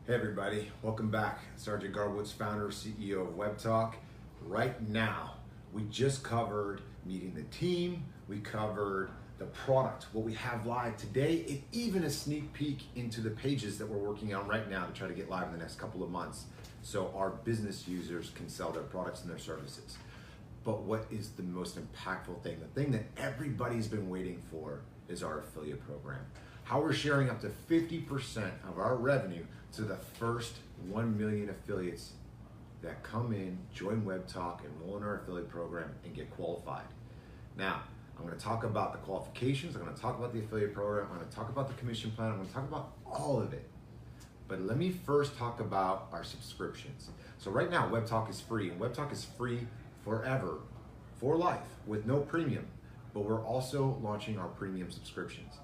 Hey everybody, welcome back. Sergeant Garwood's founder, CEO of Webtalk. Right now, we just covered meeting the team, we covered the product, what we have live today, and even a sneak peek into the pages that we're working on right now to try to get live in the next couple of months so our business users can sell their products and their services. But what is the most impactful thing? The thing that everybody's been waiting for is our affiliate program. How we're sharing up to 50% of our revenue to the first 1 million affiliates that come in, join Webtalk, enroll in our affiliate program, and get qualified. Now, I'm going to talk about the qualifications, I'm going to talk about the affiliate program, I'm going to talk about the commission plan, I'm going to talk about all of it. But let me first talk about our subscriptions. So right now, Webtalk is free, and Webtalk is free forever, for life, with no premium. But we're also launching our premium subscriptions.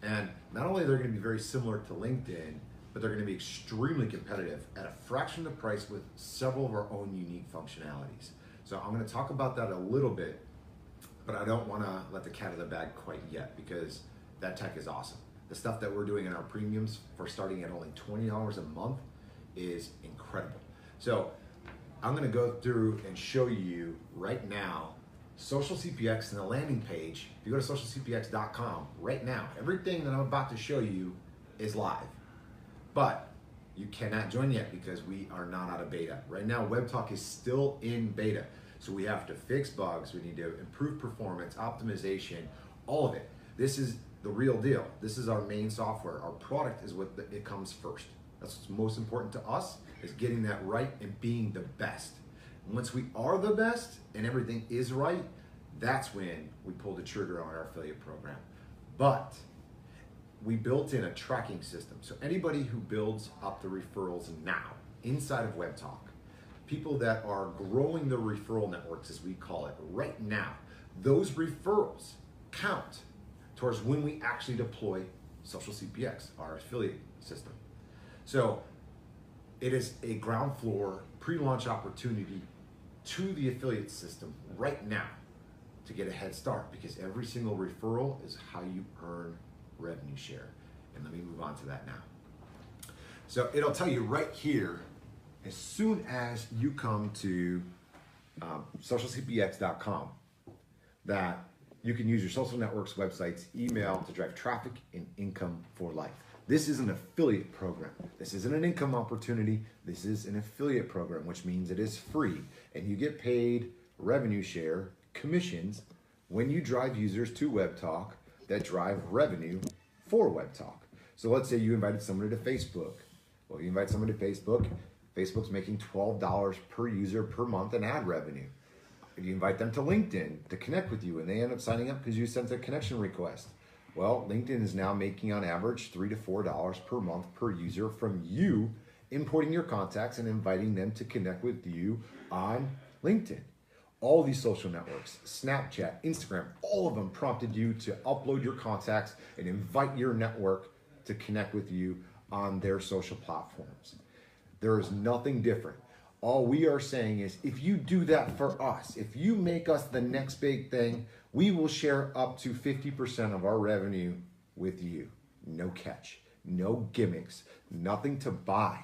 And not only are they going to be very similar to LinkedIn, but they're going to be extremely competitive at a fraction of the price with several of our own unique functionalities. So I'm going to talk about that a little bit, but I don't want to let the cat out of the bag quite yet because that tech is awesome. The stuff that we're doing in our premiums for starting at only $20 a month is incredible. So I'm going to go through and show you right now Social CPX and the landing page. If you go to socialcpx.com right now, everything that I'm about to show you is live. But you cannot join yet because we are not out of beta. Right now, Webtalk is still in beta. So we have to fix bugs, we need to improve performance, optimization, all of it. This is the real deal. This is our main software. Our product is it comes first. That's what's most important to us, is getting that right and being the best. Once we are the best and everything is right, that's when we pull the trigger on our affiliate program. But we built in a tracking system. So anybody who builds up the referrals now inside of Webtalk, people that are growing the referral networks, as we call it, right now, those referrals count towards when we actually deploy Social CPX, our affiliate system. So it is a ground floor pre-launch opportunity to the affiliate system right now to get a head start, because every single referral is how you earn revenue share. And let me move on to that now. So it'll tell you right here, as soon as you come to socialcpx.com, that you can use your social networks, websites, email to drive traffic and income for life. This is an affiliate program. This isn't an income opportunity. This is an affiliate program, which means it is free and you get paid revenue share commissions when you drive users to Webtalk that drive revenue for Webtalk. So let's say you invited somebody to Facebook. Well, you invite somebody to Facebook, Facebook's making $12 per user per month in ad revenue. You invite them to LinkedIn to connect with you and they end up signing up because you sent a connection request. Well, LinkedIn is now making on average $3 to $4 per month per user from you importing your contacts and inviting them to connect with you on LinkedIn. All these social networks, Snapchat, Instagram, all of them prompted you to upload your contacts and invite your network to connect with you on their social platforms. There is nothing different. All we are saying is, if you do that for us, if you make us the next big thing, we will share up to 50% of our revenue with you. No catch, no gimmicks, nothing to buy,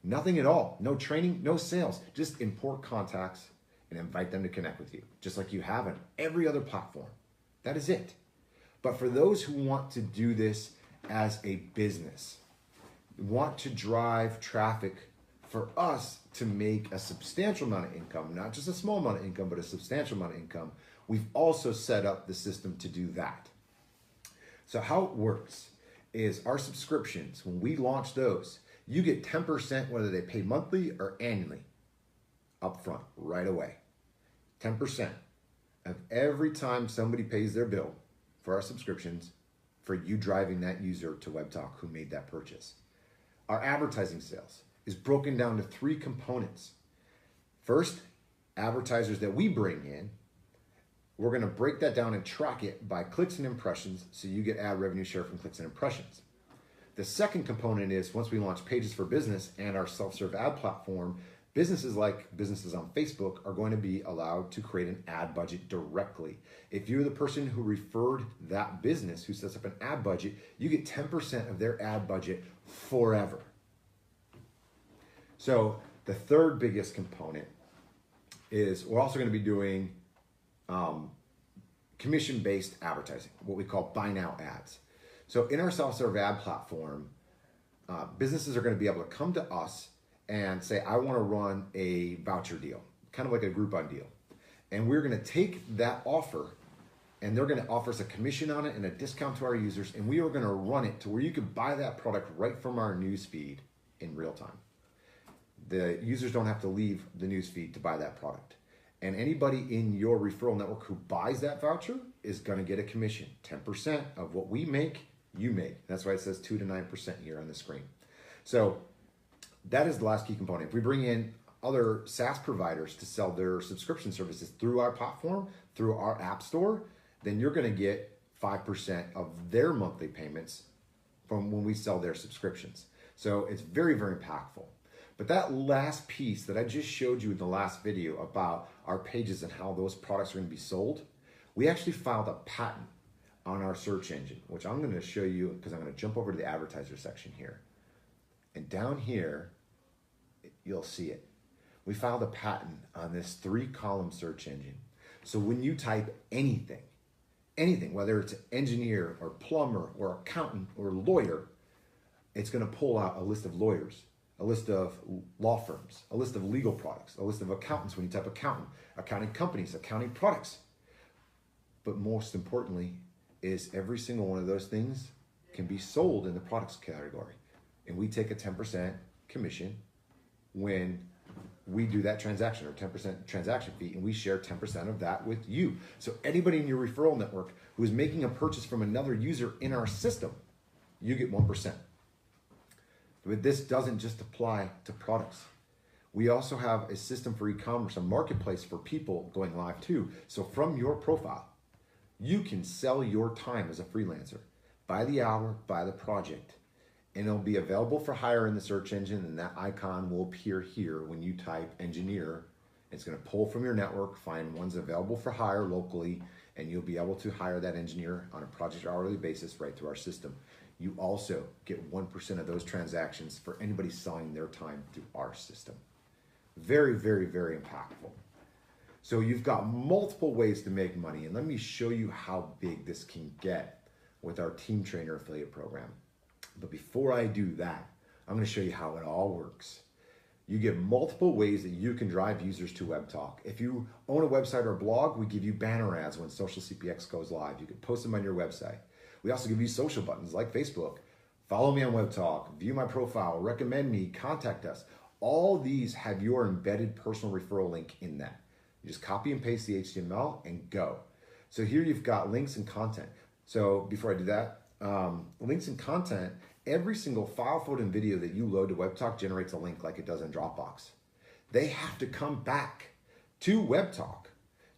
nothing at all. No training, no sales. Just import contacts and invite them to connect with you, just like you have on every other platform. That is it. But for those who want to do this as a business, want to drive traffic for us to make a substantial amount of income, not just a small amount of income, but a substantial amount of income, we've also set up the system to do that. So how it works is our subscriptions, when we launch those, you get 10% whether they pay monthly or annually up front, right away. 10% of every time somebody pays their bill for our subscriptions for you driving that user to Webtalk who made that purchase. Our advertising sales is broken down to 3 components. First, advertisers that we bring in, we're going to break that down and track it by clicks and impressions, so you get ad revenue share from clicks and impressions. The second component is, once we launch Pages for Business and our self-serve ad platform, businesses like businesses on Facebook are going to be allowed to create an ad budget directly. If you're the person who referred that business, who sets up an ad budget, you get 10% of their ad budget forever. So the third biggest component is we're also going to be doing commission-based advertising, what we call buy now ads. So in our self-serve ad platform, businesses are going to be able to come to us and say, I want to run a voucher deal, kind of like a Groupon deal. And we're going to take that offer and they're going to offer us a commission on it and a discount to our users. And we are going to run it to where you can buy that product right from our news feed in real time. The users don't have to leave the news feed to buy that product. And anybody in your referral network who buys that voucher is going to get a commission. 10% of what we make, you make. That's why it says 2 to 9% here on the screen. So that is the last key component. If we bring in other SaaS providers to sell their subscription services through our platform, through our app store, then you're going to get 5% of their monthly payments from when we sell their subscriptions. So it's very, very impactful. But that last piece that I just showed you in the last video about our pages and how those products are going to be sold, we actually filed a patent on our search engine, which I'm going to show you because I'm going to jump over to the advertiser section here. And down here, you'll see it. We filed a patent on this 3-column search engine. So when you type anything, whether it's engineer or plumber or accountant or lawyer, it's going to pull out a list of lawyers, a list of law firms, a list of legal products, a list of accountants when you type accountant, accounting companies, accounting products. But most importantly is every single one of those things can be sold in the products category. And we take a 10% commission when we do that transaction, or 10% transaction fee, and we share 10% of that with you. So anybody in your referral network who is making a purchase from another user in our system, you get 1%. But this doesn't just apply to products. We also have a system for e-commerce, a marketplace for people going live too. So from your profile, you can sell your time as a freelancer by the hour, by the project. And it'll be available for hire in the search engine, and that icon will appear here when you type engineer. It's going to pull from your network, find ones available for hire locally, and you'll be able to hire that engineer on a project or hourly basis right through our system. You also get 1% of those transactions for anybody selling their time through our system. Very, very, very impactful. So you've got multiple ways to make money, and let me show you how big this can get with our Team Trainer affiliate program. But before I do that, I'm going to show you how it all works. You get multiple ways that you can drive users to Webtalk. If you own a website or a blog, we give you banner ads when Social CPX goes live. You can post them on your website. We also give you social buttons like Facebook. Follow me on Webtalk, view my profile, recommend me, contact us. All these have your embedded personal referral link in that. You just copy and paste the HTML and go. So here you've got links and content. So before I do that, links and content, every single file, photo, and video that you load to Webtalk generates a link like it does in Dropbox. They have to come back to Webtalk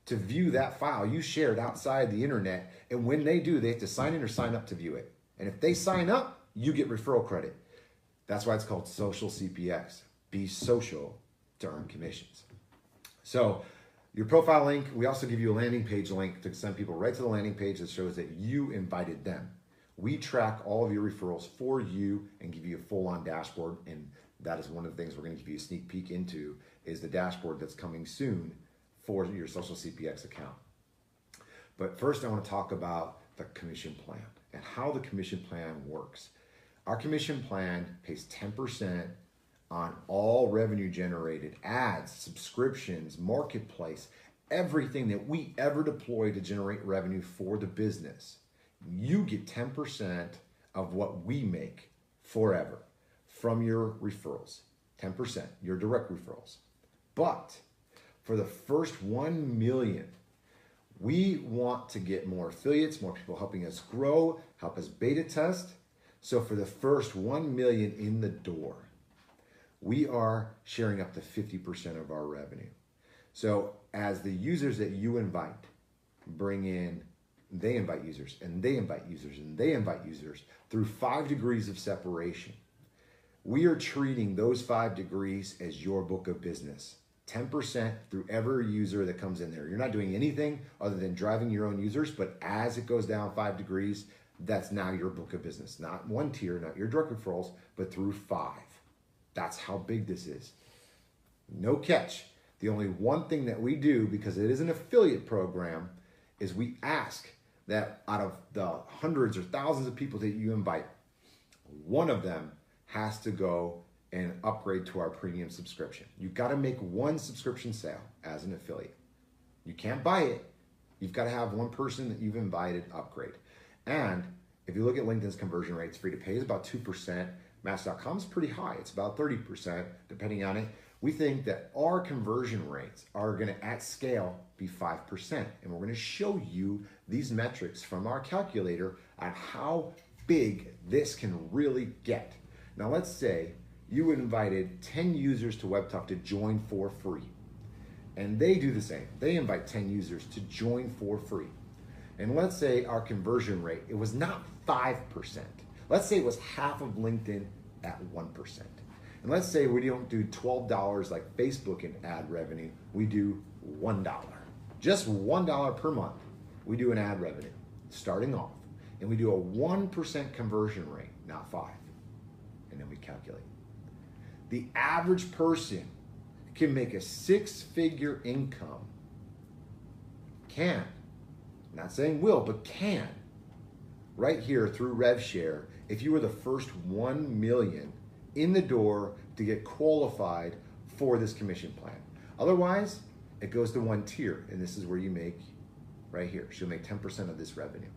to view that file you shared outside the internet. And when they do, they have to sign in or sign up to view it. And if they sign up, you get referral credit. That's why it's called Social CPX. Be social to earn commissions. So your profile link, we also give you a landing page link to send people right to the landing page that shows that you invited them. We track all of your referrals for you and give you a full-on dashboard, and that is one of the things we're going to give you a sneak peek into is the dashboard that's coming soon for your Social CPX account. But first I want to talk about the commission plan and how the commission plan works. Our commission plan pays 10% on all revenue generated, ads, subscriptions, marketplace, everything that we ever deploy to generate revenue for the business. You get 10% of what we make forever from your referrals. 10%, your direct referrals. But for the first 1 million, we want to get more affiliates, more people helping us grow, help us beta test. So for the first 1 million in the door, we are sharing up to 50% of our revenue. So as the users that you invite bring in, they invite users, and they invite users, and they invite users through 5 degrees of separation. We are treating those 5 degrees as your book of business. 10% through every user that comes in there. You're not doing anything other than driving your own users, but as it goes down 5 degrees, that's now your book of business. Not one tier, not your direct referrals, but through 5. That's how big this is. No catch. The only one thing that we do, because it is an affiliate program, is we ask that out of the hundreds or thousands of people that you invite, one of them has to go and upgrade to our premium subscription. You've got to make one subscription sale as an affiliate. You can't buy it. You've got to have one person that you've invited upgrade. And if you look at LinkedIn's conversion rates, free to pay is about 2%. Match.com is pretty high. It's about 30%, depending on it. We think that our conversion rates are going to, at scale, be 5%. And we're going to show you these metrics from our calculator on how big this can really get. Now, let's say you invited 10 users to Webtalk to join for free. And they do the same. They invite 10 users to join for free. And let's say our conversion rate, it was not 5%. Let's say it was half of LinkedIn at 1%. And let's say we don't do $12 like Facebook in ad revenue, we do $1. Just $1 per month, we do an ad revenue, starting off. And we do a 1% conversion rate, not 5. And then we calculate. The average person can make a 6-figure income. Can. I'm not saying will, but can. Right here through RevShare, if you were the first 1 million in the door to get qualified for this commission plan. Otherwise, it goes to one tier, and this is where you make, right here. So you'll make 10% of this revenue.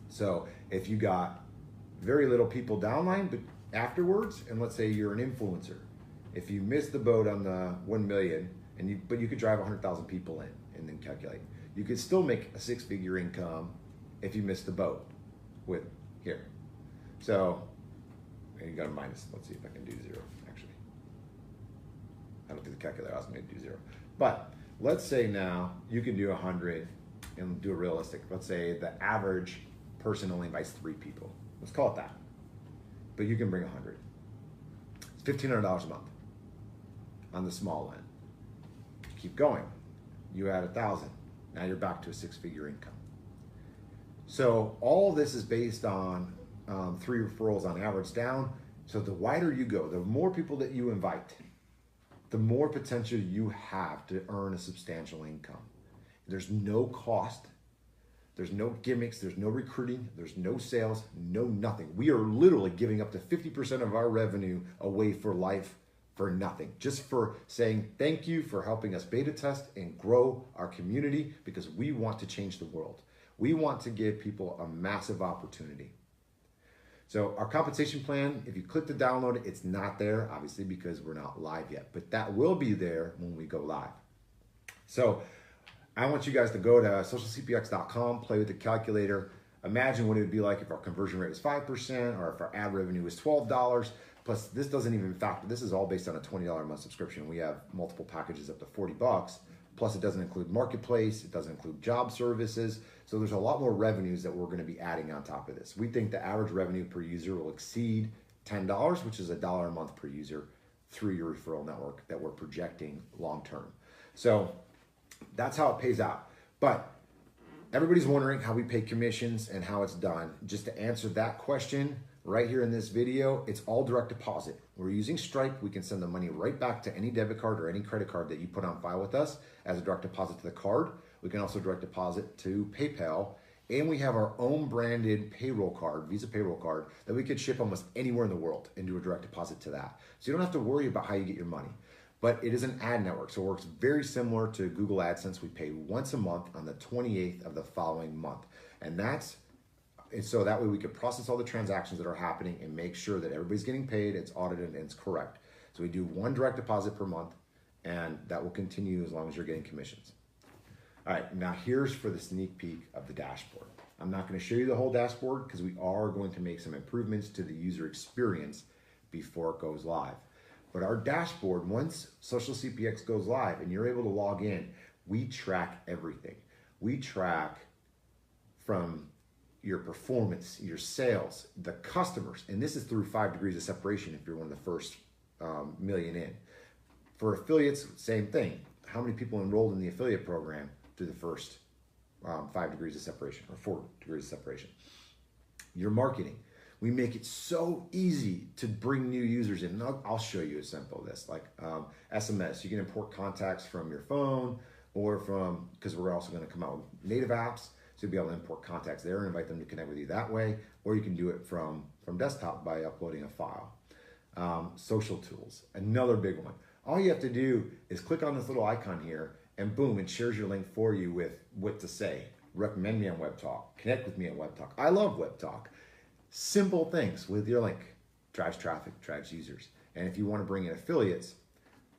So if you got very little people downline, but afterwards, and let's say you're an influencer, if you miss the boat on the 1 million, but you could drive 100,000 people in and then calculate, you could still make a 6-figure income if you miss the boat with here. So, and you got a minus. Let's see if I can do 0, actually. I don't do the calculator, I was going to do 0. But let's say now you can do 100 and do a realistic. Let's say the average person only invites 3 people. Let's call it that. But you can bring 100. It's $1,500 a month on the small end. Keep going. You add 1,000. Now you're back to a 6-figure income. So all of this is based on 3 referrals on average down. So the wider you go, the more people that you invite, the more potential you have to earn a substantial income. There's no cost. There's no gimmicks, there's no recruiting, there's no sales, no nothing. We are literally giving up to 50% of our revenue away for life for nothing. Just for saying thank you for helping us beta test and grow our community, because we want to change the world. We want to give people a massive opportunity. So our compensation plan, if you click to download it, it's not there, obviously, because we're not live yet, but that will be there when we go live. So I want you guys to go to socialcpx.com, play with the calculator. Imagine what it would be like if our conversion rate was 5% or if our ad revenue was $12. Plus, this doesn't even factor, this is all based on a $20 a month subscription. We have multiple packages up to $40. Plus, it doesn't include marketplace, it doesn't include job services. So there's a lot more revenues that we're going to be adding on top of this. We think the average revenue per user will exceed $10, which is $1 a month per user through your referral network that we're projecting long term. So that's how it pays out. But everybody's wondering how we pay commissions and how it's done. Just to answer that question right here in this video, it's all direct deposit. We're using Stripe. We can send the money right back to any debit card or any credit card that you put on file with us as a direct deposit to the card. We can also direct deposit to PayPal. And we have our own branded payroll card, Visa payroll card, that we could ship almost anywhere in the world and do a direct deposit to that. So you don't have to worry about how you get your money. But it is an ad network, so it works very similar to Google AdSense. We pay once a month on the 28th of the following month. And so that way we could process all the transactions that are happening and make sure that everybody's getting paid, it's audited, and it's correct. So we do one direct deposit per month, and that will continue as long as you're getting commissions. All right, now here's for the sneak peek of the dashboard. I'm not going to show you the whole dashboard because we are going to make some improvements to the user experience before it goes live. But our dashboard, once Social CPX goes live and you're able to log in, we track everything. We track from your performance, your sales, the customers, and this is through 5 degrees of separation if you're one of the first million in. For affiliates, same thing. How many people enrolled in the affiliate program through the first 5 degrees of separation or 4 degrees of separation? Your marketing. We make it so easy to bring new users in. And I'll show you a sample of this, like SMS. You can import contacts from your phone or from, because we're also going to come out with native apps. So you'll be able to import contacts there and invite them to connect with you that way. Or you can do it from desktop by uploading a file. Social tools, another big one. All you have to do is click on this little icon here and boom, it shares your link for you with what to say. Recommend me on Webtalk. Connect with me on Webtalk. I love Webtalk. Simple things with your link. Drives traffic, drives users. And if you want to bring in affiliates,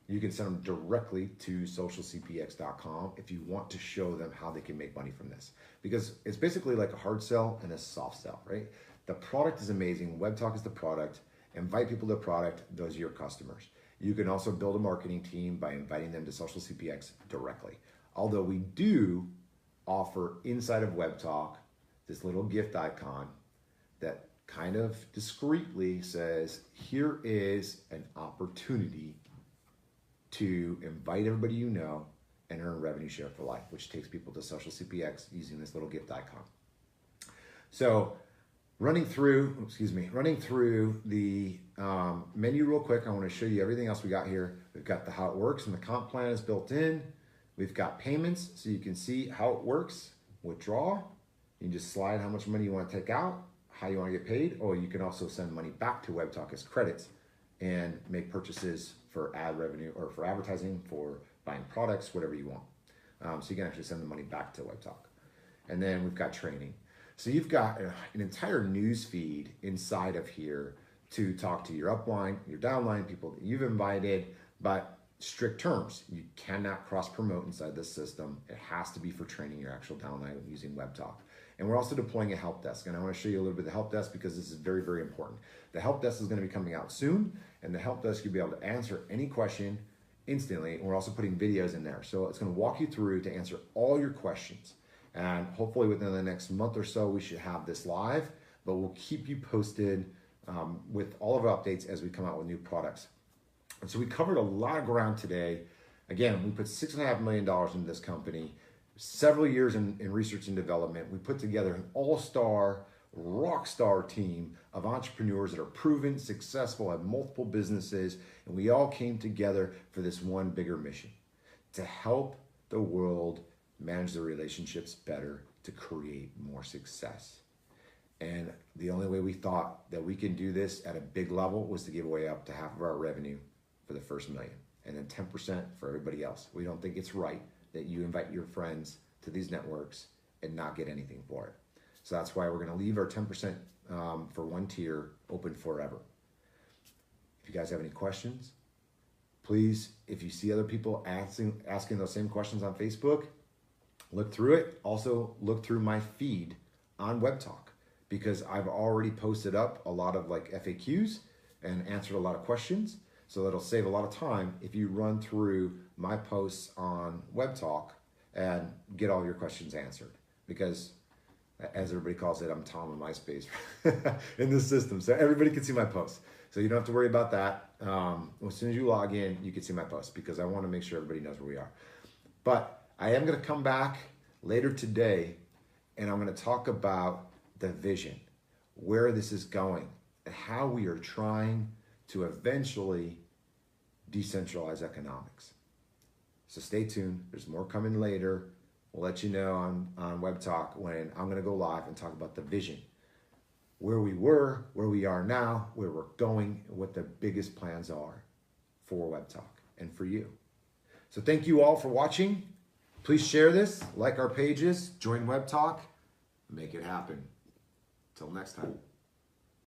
you can send them directly to socialcpx.com if you want to show them how they can make money from this. Because it's basically like a hard sell and a soft sell, right? The product is amazing. Webtalk is the product. Invite people to the product. Those are your customers. You can also build a marketing team by inviting them to Social CPX directly. Although we do offer inside of Webtalk this little gift icon that kind of discreetly says, here is an opportunity to invite everybody you know and earn revenue share for life, which takes people to Social CPX using this little gift icon. So running through the menu real quick, I want to show you everything else we got here. We've got the how it works and the comp plan is built in. We've got payments, so you can see how it works. Withdraw, you can just slide how much money you want to take out, how you want to get paid, or you can also send money back to Webtalk as credits and make purchases for ad revenue or for advertising, for buying products, whatever you want. So you can actually send the money back to Webtalk. And then we've got training. So you've got an entire news feed inside of here to talk to your upline, your downline, people that you've invited, but strict terms. You cannot cross promote inside this system. It has to be for training your actual downline using Webtalk. And we're also deploying a help desk. And I want to show you a little bit of the help desk because this is very, very important. The help desk is going to be coming out soon. And the help desk, you'll be able to answer any question instantly. And we're also putting videos in there. So it's going to walk you through to answer all your questions. And hopefully within the next month or so, we should have this live, but we'll keep you posted with all of our updates as we come out with new products. And so we covered a lot of ground today. Again, we put $6.5 million into this company, several years in research and development. We put together an all-star, rock star team of entrepreneurs that are proven, successful, have multiple businesses, and we all came together for this one bigger mission, to help the world manage their relationships better, to create more success. And the only way we thought that we can do this at a big level was to give away up to half of our revenue for the first $1 million, and then 10% for everybody else. We don't think it's right that you invite your friends to these networks and not get anything for it. So that's why we're gonna leave our 10% for one tier open forever. If you guys have any questions, please, if you see other people asking those same questions on Facebook, look through it. Also look through my feed on Webtalk, because I've already posted up a lot of like FAQs and answered a lot of questions. So that'll save a lot of time if you run through my posts on Webtalk and get all your questions answered. Because as everybody calls it, I'm Tom in MySpace in this system. So everybody can see my posts. So you don't have to worry about that. As soon as you log in, you can see my posts, because I want to make sure everybody knows where we are. But I am going to come back later today and I'm going to talk about the vision, where this is going, and how we are trying to eventually decentralize economics. So stay tuned. There's more coming later. We'll let you know on Webtalk when I'm going to go live and talk about the vision, where we were, where we are now, where we're going, and what the biggest plans are for Webtalk and for you. So thank you all for watching. Please share this, like our pages, join Webtalk, make it happen. Till next time.